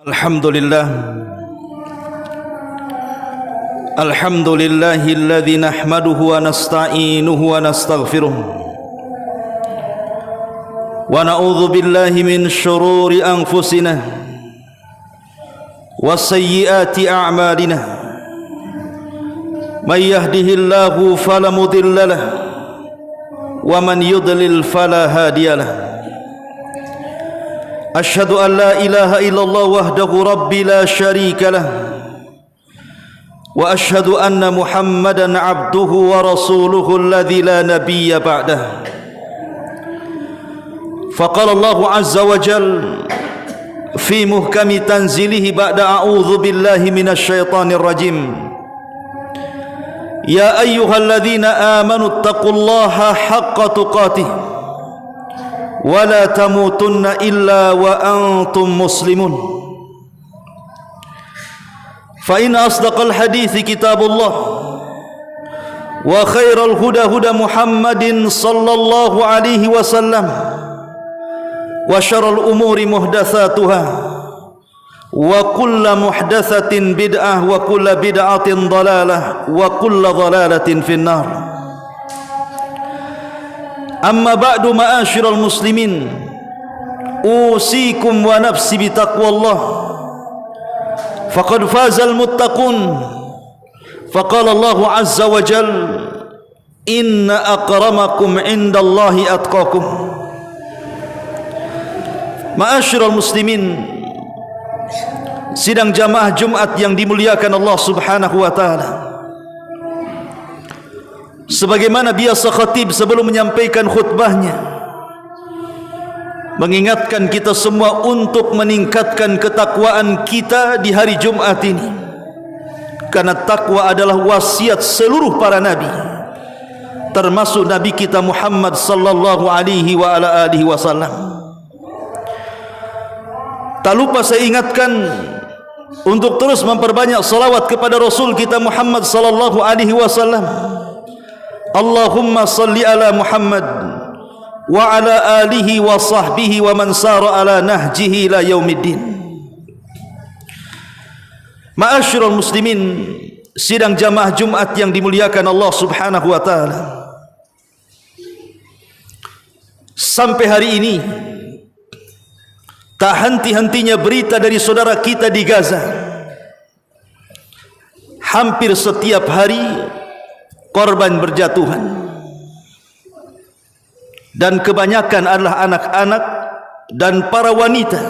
Alhamdulillah Alhamdulillahilladzi nahmaduhu wa nasta'inuhu wa nastaghfiruh wa na'udzu billahi min syururi anfusina wa sayyiati a'malina may yahdihillahu fala mudilla lahu wa man yudlil fala hadiya lahu. Asyhadu an la ilaha illallah wahdahu rabbi la syarika lah wa asyhadu anna Muhammadan abduhu wa rasuluhu alladzi la nabiyya ba'dah. Faqala Allah azza wa jalla fi muhkami tanzilihi ba'da a'udzu billahi minasy syaithanir rajim. Ya ayyuhalladzina amanu taqullaha haqqa tuqatih wa la tamutunna illa wa antum muslimun. Fa in asdaqal hadithi kitabullah wa khairal huda huda Muhammadin sallallahu alaihi wasallam wa syarrul umuri muhdatsatuha wa kullu muhdatsatin bid'ah wa kullu bid'atin dhalalah wa kullu dhalalatin finnar. Amma ba'du ma'asyiral muslimin, usikum wa nafsi bitaqwallah faqad fazal muttaqun. Faqala Allah azza wa jalla inna akramakum indallahi atqakum. Ma'asyiral muslimin, sidang jamaah Jumat yang dimuliakan Allah subhanahu wa ta'ala, sebagaimana biasa khatib sebelum menyampaikan khutbahnya mengingatkan kita semua untuk meningkatkan ketakwaan kita di hari Jumat ini, karena takwa adalah wasiat seluruh para nabi, termasuk nabi kita Muhammad sallallahu alaihi wa ala alihi wasallam. Tak lupa saya ingatkan untuk terus memperbanyak salawat kepada Rasul kita Muhammad sallallahu alaihi wasallam. Allahumma salli ala Muhammad wa ala alihi wa sahbihi wa man sara ala nahjihi ila yaumiddin. Ma'asyiral muslimin, sidang jamaah Jumat yang dimuliakan Allah subhanahu wa ta'ala, sampai hari ini tak henti-hentinya berita dari saudara kita di Gaza. Hampir setiap hari korban berjatuhan, dan kebanyakan adalah anak-anak dan para wanita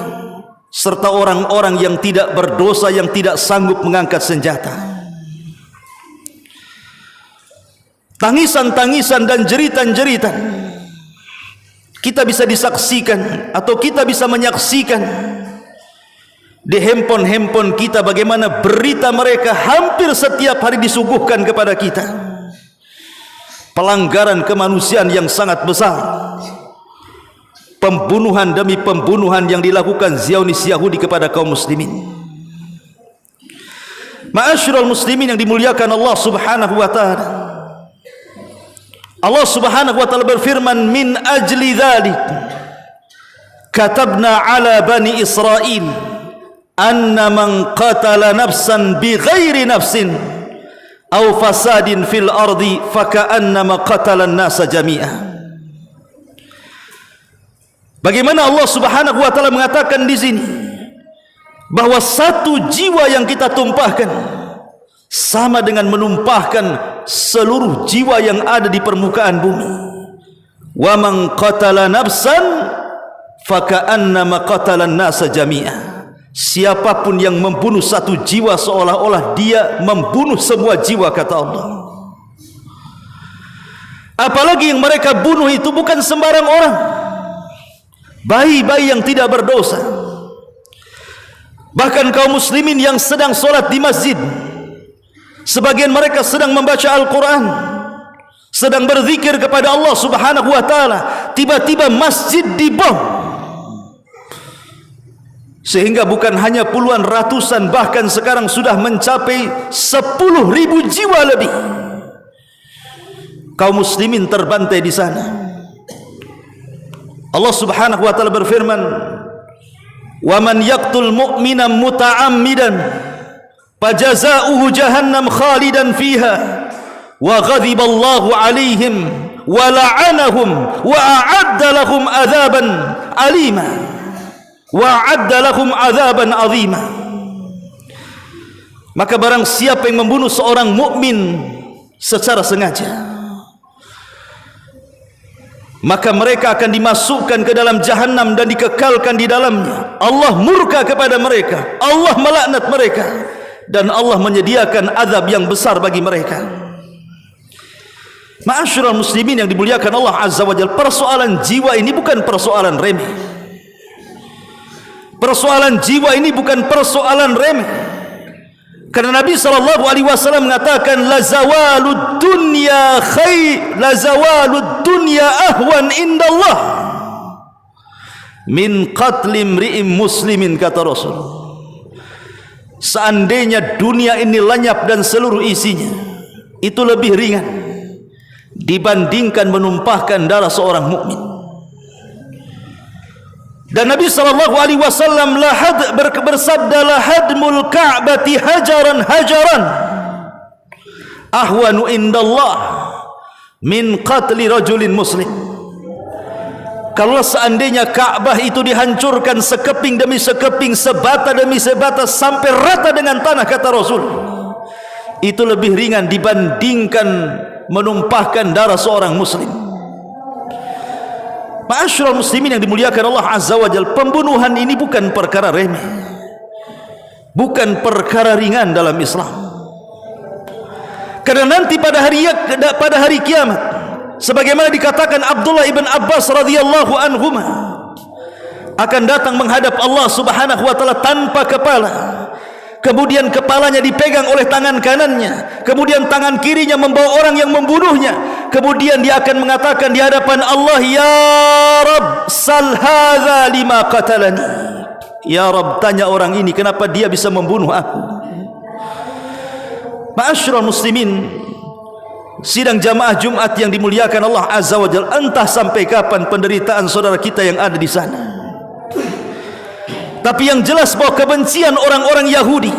serta orang-orang yang tidak berdosa, yang tidak sanggup mengangkat senjata. Tangisan-tangisan dan jeritan-jeritan kita bisa disaksikan atau kita bisa menyaksikan di handphone kita, bagaimana berita mereka hampir setiap hari disuguhkan kepada kita. Pelanggaran kemanusiaan yang sangat besar, pembunuhan demi pembunuhan yang dilakukan Zionis Yahudi kepada kaum muslimin. Ma'asyiral muslimin yang dimuliakan Allah subhanahu wa ta'ala, Allah subhanahu wa ta'ala berfirman, min ajli dhalik katabna ala bani Israel anna man qatala nafsan bighairi nafsin aw fasadin fil ardi faka'annama qatalan nasa jami'a. Bagaimana Allah subhanahu wa ta'ala mengatakan di sini bahwa satu jiwa yang kita tumpahkan sama dengan menumpahkan seluruh jiwa yang ada di permukaan bumi. Wa man qatala nafsan faka'annama qatalan nasa jami'a. Siapapun yang membunuh satu jiwa seolah-olah dia membunuh semua jiwa, kata Allah. Apalagi yang mereka bunuh itu bukan sembarang orang, bayi-bayi yang tidak berdosa. Bahkan kaum muslimin yang sedang sholat di masjid, sebagian mereka sedang membaca Al-Quran, sedang berzikir kepada Allah subhanahu wa ta'ala, tiba-tiba masjid dibom, sehingga bukan hanya puluhan, ratusan, bahkan sekarang sudah mencapai 10.000 jiwa lebih kaum muslimin terbantai di sana. Allah subhanahu wa ta'ala berfirman, wa man yaqtul mu'minan muta'ammidan fajaza'uhu jahannam khalidan fiha wa ghadiballahu 'alaihim wa la'anahum wa a'adda lahum 'adzaban 'alima wa a'adda lahum 'adzaban 'azima. Maka barang siapa yang membunuh seorang mukmin secara sengaja, maka mereka akan dimasukkan ke dalam jahanam dan dikekalkan di dalamnya. Allah murka kepada mereka, Allah melaknat mereka, dan Allah menyediakan azab yang besar bagi mereka. Ma'asyiral muslimin yang dimuliakan Allah Azza wa Jalla, persoalan jiwa ini bukan persoalan remeh. Persoalan jiwa ini bukan persoalan remeh. Karena Nabi SAW mengatakan la zawalud dunya khair, la zawalud dunya ahwan indallah min qatli imri'in muslimin, kata Rasul. Seandainya dunia ini lenyap dan seluruh isinya, itu lebih ringan dibandingkan menumpahkan darah seorang mukmin. Dan Nabi SAW bersabda, lahadmul ka'bati hajaran hajaran ahwanu indallah min qatli rajulin muslim. Kalau seandainya Ka'bah itu dihancurkan sekeping demi sekeping, sebata demi sebata, sampai rata dengan tanah, kata Rasul, itu lebih ringan dibandingkan menumpahkan darah seorang muslim. Ma'asyiral muslimin yang dimuliakan Allah Azza wa Jalla, pembunuhan ini bukan perkara remeh, bukan perkara ringan dalam Islam. Karena nanti pada hari kiamat, sebagaimana dikatakan Abdullah ibn Abbas radhiyallahu anhuma, akan datang menghadap Allah Subhanahu wa taala tanpa kepala. Kemudian kepalanya dipegang oleh tangan kanannya, kemudian tangan kirinya membawa orang yang membunuhnya. Kemudian dia akan mengatakan di hadapan Allah, ya Rabb, sal hadza lima qatalani. Ya Rabb, tanya orang ini kenapa dia bisa membunuh aku. Ma'asyiral muslimin, sidang jamaah Jumat yang dimuliakan Allah Azza wa Jalla, entah sampai kapan penderitaan saudara kita yang ada di sana. Tapi yang jelas bahwa kebencian orang-orang Yahudi,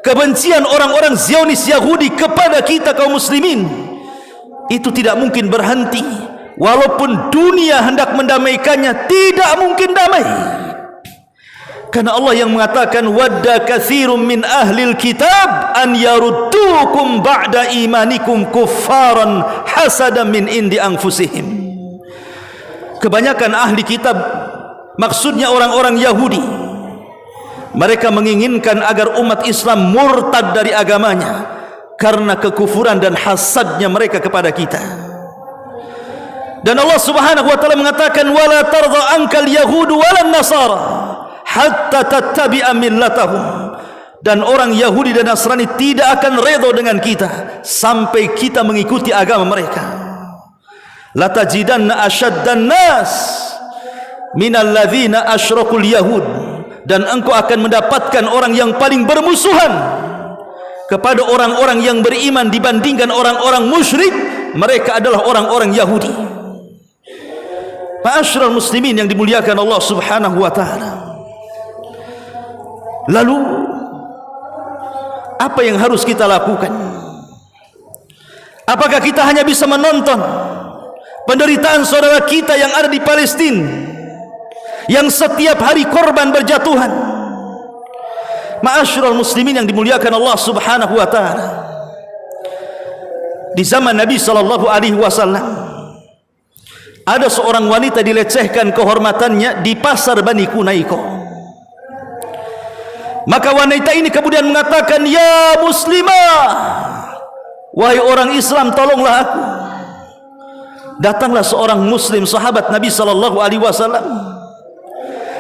kebencian orang-orang Zionis Yahudi kepada kita kaum muslimin, itu tidak mungkin berhenti. Walaupun dunia hendak mendamaikannya, tidak mungkin damai. Karena Allah yang mengatakan, wadda katsirum min ahlil kitab an yaruddukum ba'da imanikum kuffaran hasadan min indi anfusihim. Kebanyakan ahli kitab, maksudnya orang-orang Yahudi, mereka menginginkan agar umat Islam murtad dari agamanya karena kekufuran dan hasadnya mereka kepada kita. Dan Allah Subhanahu wa taala mengatakan, wala tardha ankal yahudu walan nasara hatta tattabi'a millatahum. Dan orang Yahudi dan Nasrani tidak akan redha dengan kita sampai kita mengikuti agama mereka. La tajidanna asyaddan nas minal ladzina asyrakul yahud, dan engkau akan mendapatkan orang yang paling bermusuhan kepada orang-orang yang beriman dibandingkan orang-orang musyrik, mereka adalah orang-orang Yahudi. Ma'asyiral muslimin yang dimuliakan Allah Subhanahu wa taala. Lalu apa yang harus kita lakukan? Apakah kita hanya bisa menonton penderitaan saudara kita yang ada di Palestina, yang setiap hari korban berjatuhan? Ma'asyiral muslimin yang dimuliakan Allah Subhanahu wa taala, di zaman Nabi sallallahu alaihi wasallam ada seorang wanita dilecehkan kehormatannya di pasar Bani Kunaiko. Maka wanita ini kemudian mengatakan, ya muslimah, wahai orang Islam, tolonglah aku. Datanglah seorang muslim sahabat Nabi sallallahu alaihi wasallam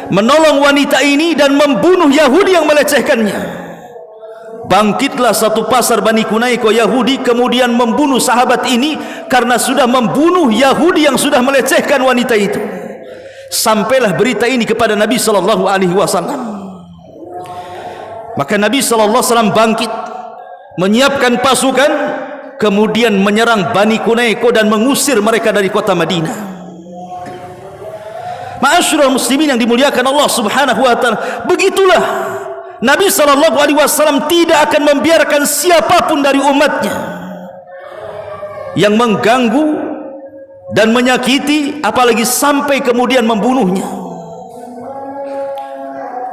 menolong wanita ini dan membunuh Yahudi yang melecehkannya. Bangkitlah satu pasar Bani Kunaiko Yahudi kemudian membunuh sahabat ini karena sudah membunuh Yahudi yang sudah melecehkan wanita itu. Sampailah berita ini kepada Nabi sallallahu alaihi wasallam. Maka Nabi sallallahu alaihi wasallam bangkit, menyiapkan pasukan, kemudian menyerang Bani Kunaiko dan mengusir mereka dari kota Madinah. Ma'asyiral muslimin yang dimuliakan Allah Subhanahu wa taala, begitulah Nabi sallallahu alaihi wasallam tidak akan membiarkan siapapun dari umatnya yang mengganggu dan menyakiti, apalagi sampai kemudian membunuhnya.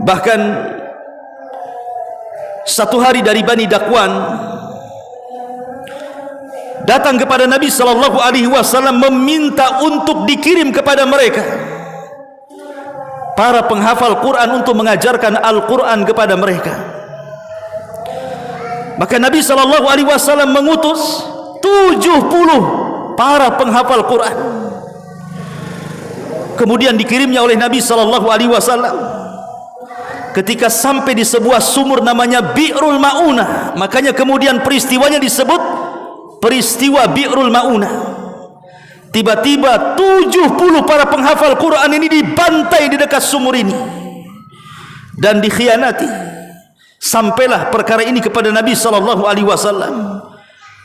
Bahkan satu hari dari Bani Dakwan datang kepada Nabi sallallahu alaihi wasallam meminta untuk dikirim kepada mereka para penghafal Quran untuk mengajarkan Al-Quran kepada mereka. Maka Nabi sallallahu alaihi wasallam mengutus 70 para penghafal Quran. Kemudian dikirimnya oleh Nabi sallallahu alaihi wasallam. Ketika sampai di sebuah sumur namanya Bi'rul Ma'unah, makanya kemudian peristiwanya disebut peristiwa Bi'rul Ma'unah. Tiba-tiba 70 para penghafal Quran ini dibantai di dekat sumur ini dan dikhianati. Sampailah perkara ini kepada Nabi sallallahu alaihi wasallam.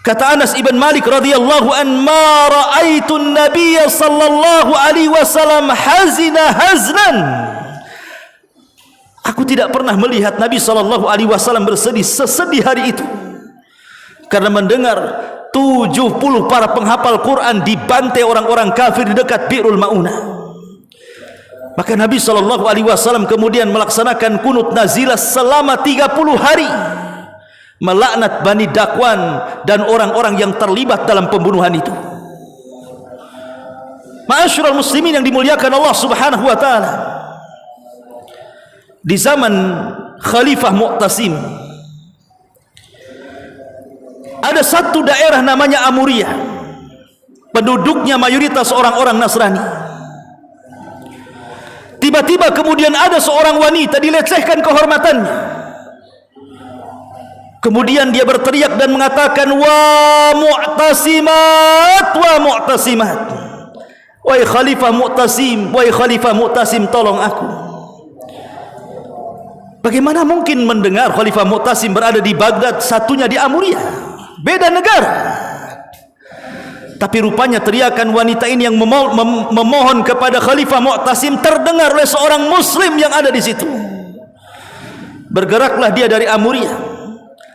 Kata Anas ibn Malik radhiyallahu an, ma ra'aitu an-nabiy sallallahu alaihi wasallam hazina haznan. Aku tidak pernah melihat Nabi sallallahu alaihi wasallam bersedih sesedih hari itu karena mendengar 70 para penghafal Quran dibantai orang-orang kafir di dekat Bi'rul Ma'unah. Maka Nabi sallallahu alaihi wasallam kemudian melaksanakan kunut nazilah selama 30 hari, melaknat Bani Dakwan dan orang-orang yang terlibat dalam pembunuhan itu. Ma'asyiral muslimin yang dimuliakan Allah Subhanahu wa taala, di zaman Khalifah Mu'tasim ada satu daerah namanya Amuriyah, penduduknya mayoritas orang-orang Nasrani. Tiba-tiba kemudian ada seorang wanita dilecehkan kehormatannya. Kemudian dia berteriak dan mengatakan, wa Mu'tasimat, wa Mu'tasimat, wahai Khalifah Mu'tasim, wahai Khalifah Mu'tasim, tolong aku. Bagaimana mungkin mendengar Khalifah Mu'tasim berada di Baghdad, satunya di Amuriyah, beda negara. Tapi rupanya teriakan wanita ini yang memohon kepada Khalifah Mu'tasim terdengar oleh seorang muslim yang ada di situ. Bergeraklah dia dari Amuriyah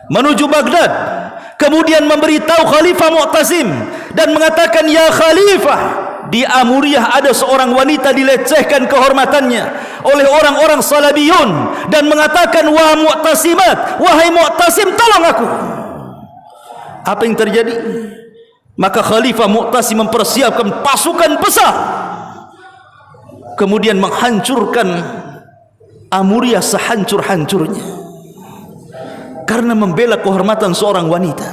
menuju Baghdad, kemudian memberitahu Khalifah Mu'tasim dan mengatakan, ya Khalifah, di Amuriyah ada seorang wanita dilecehkan kehormatannya oleh orang-orang Salabiyun dan mengatakan, wah Mu'tasimat, wahai Mu'tasim, tolong aku. Apa yang terjadi? Maka Khalifah Mu'tasim mempersiapkan pasukan besar, kemudian menghancurkan Amuriyah sehancur-hancurnya karena membela kehormatan seorang wanita.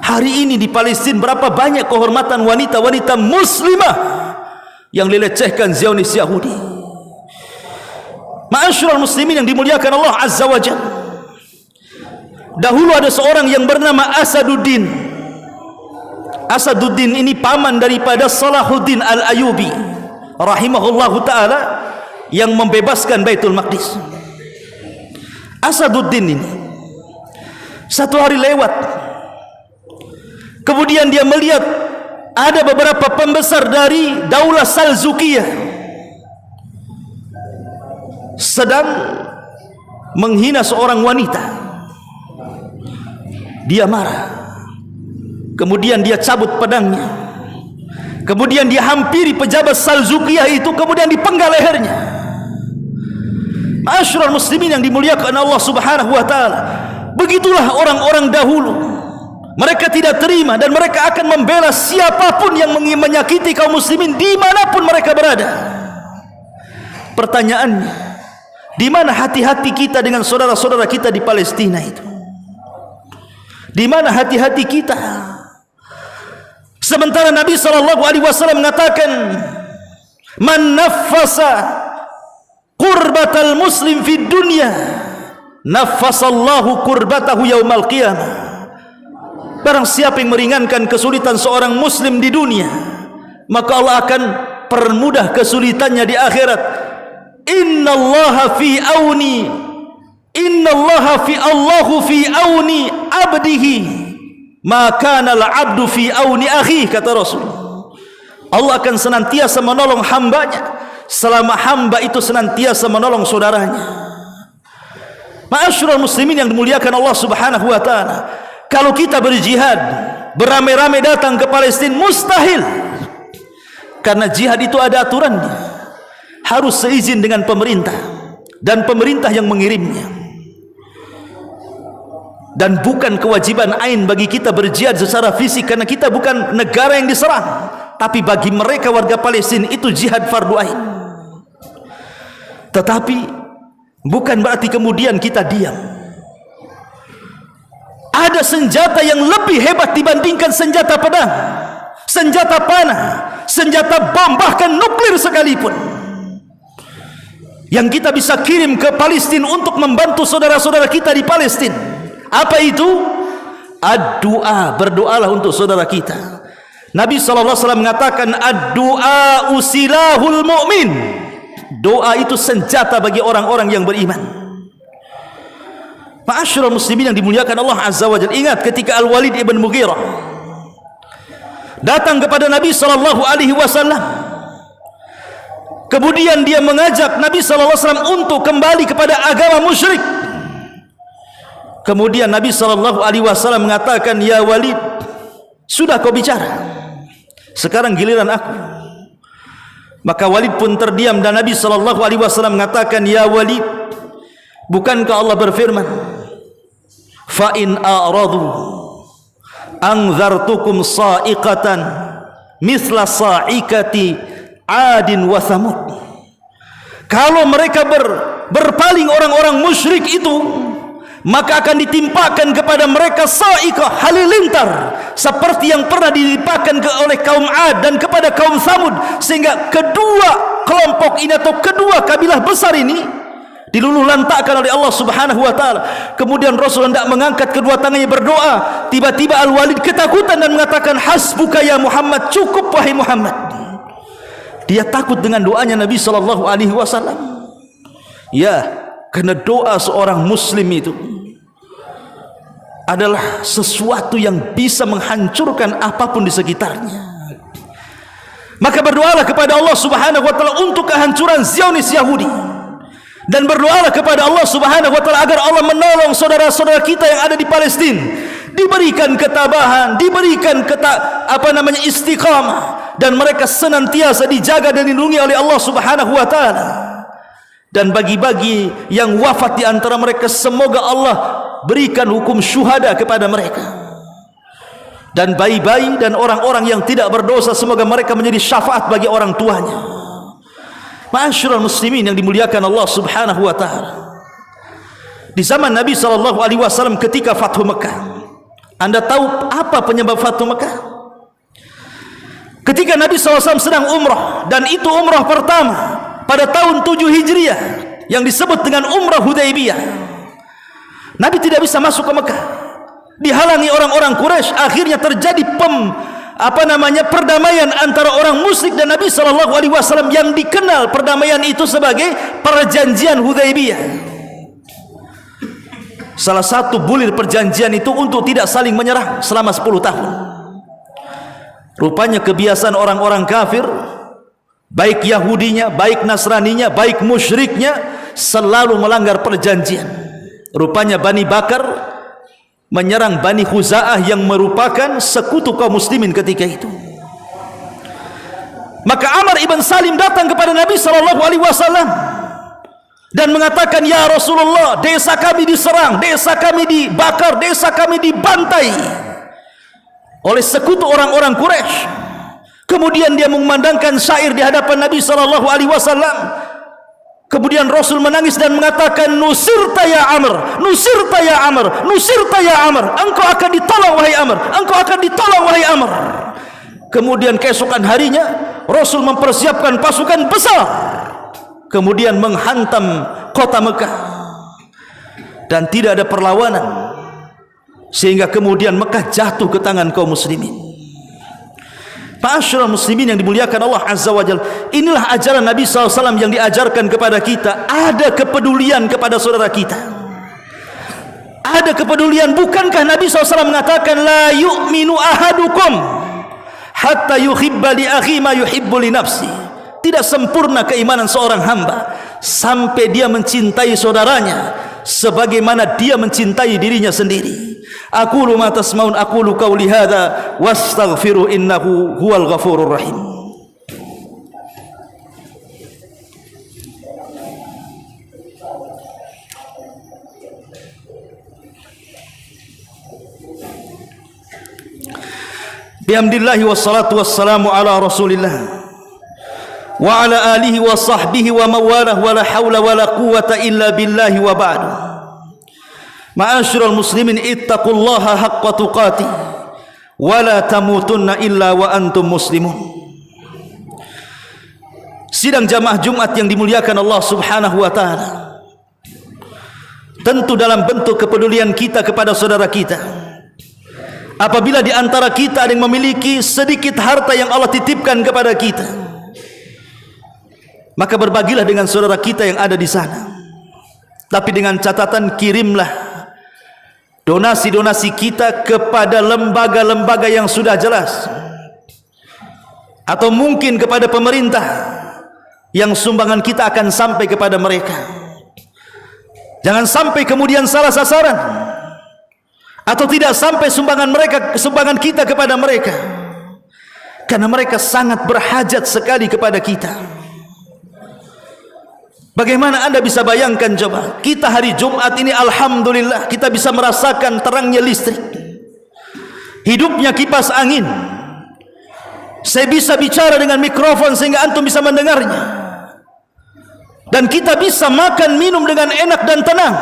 Hari ini di Palestina berapa banyak kehormatan wanita-wanita muslimah yang dilecehkan Zionis Yahudi. Ma'asyiral muslimin yang dimuliakan Allah Azza wa Jalla, dahulu ada seorang yang bernama Asaduddin. Asaduddin ini paman daripada Salahuddin Al-Ayyubi rahimahullahu ta'ala yang membebaskan Baitul Maqdis. Asaduddin ini satu hari lewat, kemudian dia melihat ada beberapa pembesar dari Daulah Salzukiyah sedang menghina seorang wanita. Dia marah, kemudian dia cabut pedangnya, kemudian dia hampiri pejabat Salzukiyah itu, kemudian dipenggal lehernya. Ma'asyiral muslimin yang dimuliakan Allah Subhanahu wa taala, begitulah orang-orang dahulu. Mereka tidak terima dan mereka akan membela siapapun yang menyakiti kaum muslimin dimanapun mereka berada. Pertanyaannya, di mana hati-hati kita dengan saudara-saudara kita di Palestina itu? Di mana hati-hati kita? Sementara Nabi sallallahu alaihi wasallam mengatakan, man naffasa qurbatal muslim fid dunya, naffasallahu qurbatahu yaumal qiyamah. Barang siapa yang meringankan kesulitan seorang muslim di dunia, maka Allah akan permudah kesulitannya di akhirat. Innallaha fi auni, innallaha fi Allahu fi auni abdihi, maka al abdu fi auni akhi, kata Rasul. Allah akan senantiasa menolong hambanya selama hamba itu senantiasa menolong saudaranya. Ma'asyiral muslimin yang dimuliakan Allah Subhanahu wa taala, kalau kita berjihad, beramai-ramai datang ke Palestina, mustahil. Karena jihad itu ada aturannya, harus seizin dengan pemerintah, dan pemerintah yang mengirimnya. Dan bukan kewajiban ain bagi kita berjihad secara fisik, karena kita bukan negara yang diserang. Tapi bagi mereka warga Palestina itu jihad fardu ain. Tetapi bukan berarti kemudian kita diam. Ada senjata yang lebih hebat dibandingkan senjata pedang, senjata panah, senjata bom, bahkan nuklir sekalipun, yang kita bisa kirim ke Palestina untuk membantu saudara-saudara kita di Palestina. Apa itu? Ad-du'a, berdoalah untuk saudara kita. Nabi SAW mengatakan, ad-du'a usilahul mu'min. Doa itu senjata bagi orang-orang yang beriman. Ma'asyiral muslimin yang dimuliakan Allah Azza wa Jalla, ingat ketika Al-Walid ibn Mughirah datang kepada Nabi SAW, kemudian dia mengajak Nabi SAW untuk kembali kepada agama musyrik. Kemudian Nabi SAW mengatakan, ya Walid, sudah kau bicara, sekarang giliran aku. Maka Walid pun terdiam, dan Nabi SAW mengatakan, ya Walid, bukankah Allah berfirman, fa in a'radu anzartukum sa'iqatan mithla sa'ikati adin wa thamud. Kalau mereka berpaling orang-orang musyrik itu, maka akan ditimpakan kepada mereka sa'iqah, halilintar, seperti yang pernah ditimpakan oleh kaum Ad dan kepada kaum Thamud, sehingga kedua kelompok ini atau kedua kabilah besar ini diluluh lantakkan oleh Allah Subhanahu wa taala. Kemudian Rasul hendak mengangkat kedua tangannya berdoa, tiba-tiba Al-Walid ketakutan dan mengatakan, hasbuka ya Muhammad, cukup wahai Muhammad. Dia takut dengan doanya Nabi SAW. Ya, karena doa seorang muslim itu adalah sesuatu yang bisa menghancurkan apapun di sekitarnya. Maka berdoalah kepada Allah Subhanahu wa taala untuk kehancuran Zionis Yahudi, dan berdoalah kepada Allah Subhanahu wa taala agar Allah menolong saudara-saudara kita yang ada di Palestina, diberikan ketabahan, diberikan istiqamah, dan mereka senantiasa dijaga dan dilindungi oleh Allah Subhanahu wa taala. Dan bagi-bagi yang wafat di antara mereka, semoga Allah berikan hukum syuhada kepada mereka. Dan bayi-bayi dan orang-orang yang tidak berdosa, semoga mereka menjadi syafaat bagi orang tuanya. Ma'asyiral muslimin yang dimuliakan Allah Subhanahu wa taala, di zaman Nabi SAW ketika Fathu Mekah, Anda tahu apa penyebab Fathu Mekah? Ketika Nabi SAW sedang umrah, dan itu umrah pertama pada tahun 7 Hijriah yang disebut dengan Umrah Hudaybiyah. Nabi tidak bisa masuk ke Mekah, dihalangi orang-orang Quraisy. Akhirnya terjadi perdamaian antara orang musyrik dan Nabi SAW, yang dikenal perdamaian itu sebagai perjanjian Hudaybiyah. Salah satu bulir perjanjian itu untuk tidak saling menyerang selama 10 tahun. Rupanya kebiasaan orang-orang kafir, baik Yahudinya, baik Nasraninya, baik musyriknya, selalu melanggar perjanjian. Rupanya Bani Bakar menyerang Bani Khuza'ah yang merupakan sekutu kaum muslimin ketika itu. Maka Amr ibn Salim datang kepada Nabi SAW dan mengatakan, ya Rasulullah, desa kami diserang, desa kami dibakar, desa kami dibantai oleh sekutu orang-orang Quraisy. Kemudian dia mengumandangkan syair di hadapan Nabi SAW. Kemudian Rasul menangis dan mengatakan, nusirta ya Amr, nusirta ya Amr, nusirta ya Amr, engkau akan ditolong wahai Amr, engkau akan ditolong wahai Amr. Kemudian keesokan harinya Rasul mempersiapkan pasukan besar, kemudian menghantam kota Mekah, dan tidak ada perlawanan, sehingga kemudian Mekah jatuh ke tangan kaum muslimin. Ma'asyiral muslimin yang dimuliakan Allah Azza wa Jalla, inilah ajaran Nabi SAW yang diajarkan kepada kita. Ada kepedulian kepada saudara kita, ada kepedulian. Bukankah Nabi SAW mengatakan, la yu'minu ahadukum hatta yuhibba li akhi ma yuhibbu li nafsi? tidak sempurna keimanan seorang hamba sampai dia mencintai saudaranya sebagaimana dia mencintai dirinya sendiri. Aqulu ma tasmaun, aqulu qauli hadza wastaghfiru innahu huwal ghafurur rahim. Bihamdillahi wassalatu wassalamu ala rasulillah wa ala alihi wa sahbihi wa mawalah wa la hawla wa la quwwata illa billahi wa ba'du. Ma'asyiral muslimin, ittaqullaha haqqa tuqatih wa la tamutunna illa wa antum muslimun. Sidang jamaah Jumat yang dimuliakan Allah Subhanahu wa taala, tentu dalam bentuk kepedulian kita kepada saudara kita. Apabila di antara kita ada yang memiliki sedikit harta yang Allah titipkan kepada kita, maka berbagilah dengan saudara kita yang ada di sana. Tapi dengan catatan, kirimlah donasi-donasi kita kepada lembaga-lembaga yang sudah jelas, atau mungkin kepada pemerintah yang sumbangan kita akan sampai kepada mereka. Jangan sampai kemudian salah sasaran, atau tidak sampai sumbangan kita kepada mereka, karena mereka sangat berhajat sekali kepada kita. Bagaimana anda bisa bayangkan coba, kita hari Jumat ini alhamdulillah kita bisa merasakan terangnya listrik, hidupnya kipas angin, saya bisa bicara dengan mikrofon sehingga antum bisa mendengarnya, dan kita bisa makan minum dengan enak dan tenang.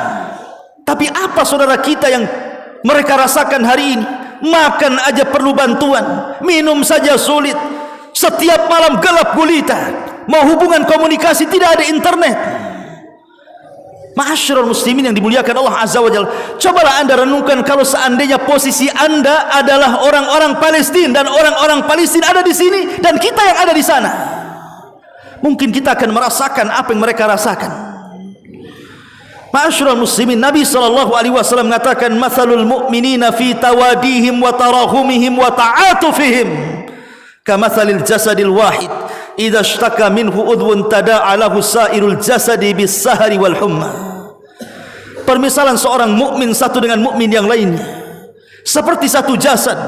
Tapi apa saudara kita yang mereka rasakan hari ini? Makan aja perlu bantuan, minum saja sulit, setiap malam gelap gulita, mau hubungan komunikasi tidak ada internet. Ma'asyiral muslimin yang dimuliakan Allah Azza wa Jalla, cobalah anda renungkan kalau seandainya posisi anda adalah orang-orang Palestina dan orang-orang Palestina ada di sini dan kita yang ada di sana, mungkin kita akan merasakan apa yang mereka rasakan. Ma'asyiral muslimin, Nabi SAW mengatakan, mathalul mu'minina fi tawadihim wa tarahumihim wa ta'atufihim kamathalil jasadil wahid idza ishtaka minhu udhun tada'a lahu sairul jasadi bis sahari wal humma. Permisalan seorang mukmin satu dengan mukmin yang lainnya seperti satu jasad.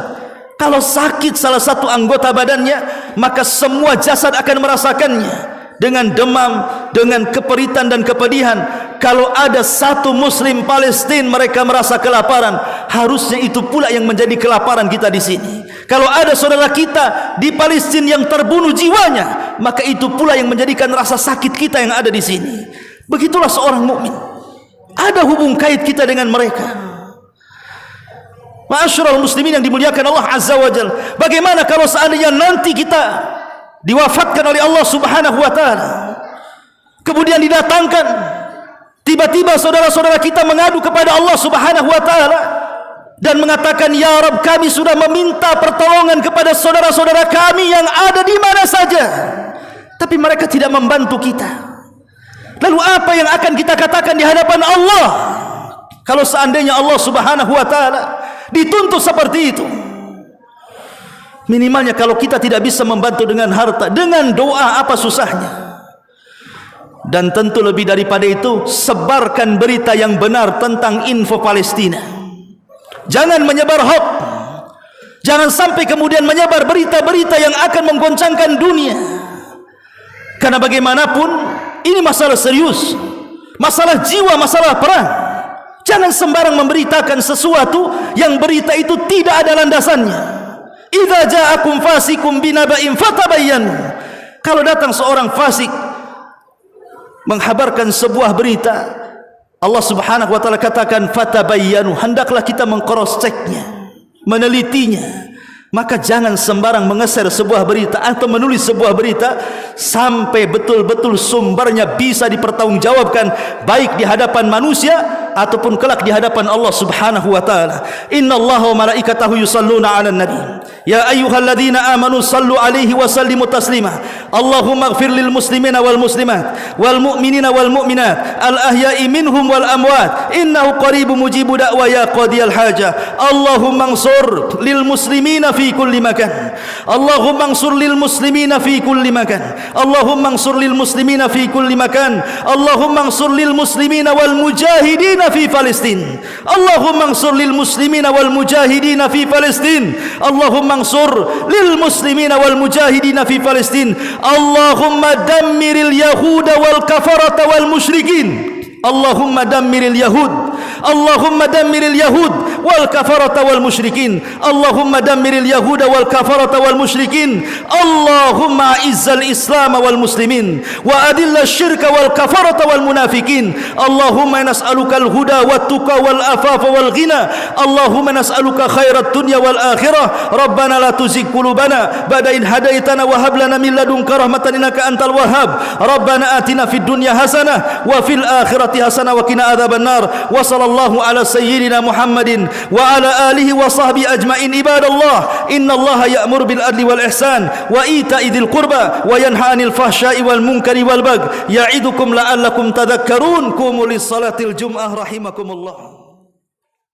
Kalau sakit salah satu anggota badannya, maka semua jasad akan merasakannya, dengan demam, dengan keperitan dan kepedihan. Kalau ada satu muslim Palestina mereka merasa kelaparan, harusnya itu pula yang menjadi kelaparan kita di sini. Kalau ada saudara kita di Palestina yang terbunuh jiwanya, maka itu pula yang menjadikan rasa sakit kita yang ada di sini. Begitulah seorang mukmin, ada hubung kait kita dengan mereka. Ma'asyiral muslimin yang dimuliakan Allah Azza wa Jalla, bagaimana kalau seandainya nanti kita diwafatkan oleh Allah Subhanahu wa taala, kemudian didatangkan, tiba-tiba saudara-saudara kita mengadu kepada Allah Subhanahu wa taala dan mengatakan, ya Rabb, kami sudah meminta pertolongan kepada saudara-saudara kami yang ada di mana saja, tapi mereka tidak membantu kita. Lalu apa yang akan kita katakan di hadapan Allah kalau seandainya Allah Subhanahu wa taala dituntut seperti itu? Minimalnya kalau kita tidak bisa membantu dengan harta, dengan doa apa susahnya? Dan tentu lebih daripada itu, sebarkan berita yang benar tentang info Palestina. Jangan menyebar hoax. Jangan sampai kemudian menyebar berita-berita yang akan menggoncangkan dunia. Karena bagaimanapun ini masalah serius, masalah jiwa, masalah perang. Jangan sembarang memberitakan sesuatu yang berita itu tidak ada landasannya. Idza ja'akum fasikum binaba'in fatabayyanu. Kalau datang seorang fasik menghabarkan sebuah berita, Allah Subhanahu wa taala katakan fatabayyanu, hendaklah kita meng-cross checknya, menelitinya. Maka jangan sembarang mengeser sebuah berita atau menulis sebuah berita sampai betul-betul sumbernya bisa dipertanggungjawabkan baik di hadapan manusia ataupun kelak di hadapan Allah Subhanahu wa taala. Innallaha wa malaikatahu yusalluna 'alan nabi. Ya ayyuhalladzina amanu sallu 'alaihi wa sallimu taslima. Allahumma ighfir lil muslimina wal muslimat wal mu'minina wal mu'minat al ahya'i minhum wal amwat innahu qaribun mujibu da'wa ya qadiyal haja. Allahumma ansur lil muslimina fi kulli makan. Allahumma ansur lil muslimina fi kulli makan. Allahumma ansur lil muslimina fi kulli makan. Allahumma ansur lil muslimina wal mujahidina fi Palestin. Allahumma ansur lil muslimina wal mujahidina fi Palestin. Allahumma ansur lil muslimina wal mujahidina fi Palestin. Allahumma dammiril yahuda wal kafarata wal musyrikin. Allahumma dammiril yahud. Allahumma dammiril yahud wal kafarata wal musyrikin. Allahumma dammiril yahuda wal kafarata wal musyrikin. Allahumma izzal islam wal muslimin wa adilla syirka wal kafarata wal munafikin. Allahumma nas'aluka al huda wat tuqa wal afafa wal ghina. Allahumma nas'aluka khairat dunya wal akhirah. Rabbana la tuzigh qulubana ba'da idh hadaitana wa hab lana min ladunka rahmatan innaka antal wahhab. Rabbana atina fid dunya hasanah wa fil akhirati hasanah wa qina adzabannar. Wa sallallahu ala sayyidina Muhammadin wa ala alihi wa sahbihi ajma'in. Ibadallah, innallaha ya'muru bil adli wal ihsan wa ita'i dzil qurba wa yanha 'anil fahsya'i wal munkari wal baghi ya'idukum la'allakum tadhakkarun. Qumu lis salatil jum'ah rahimakumullah.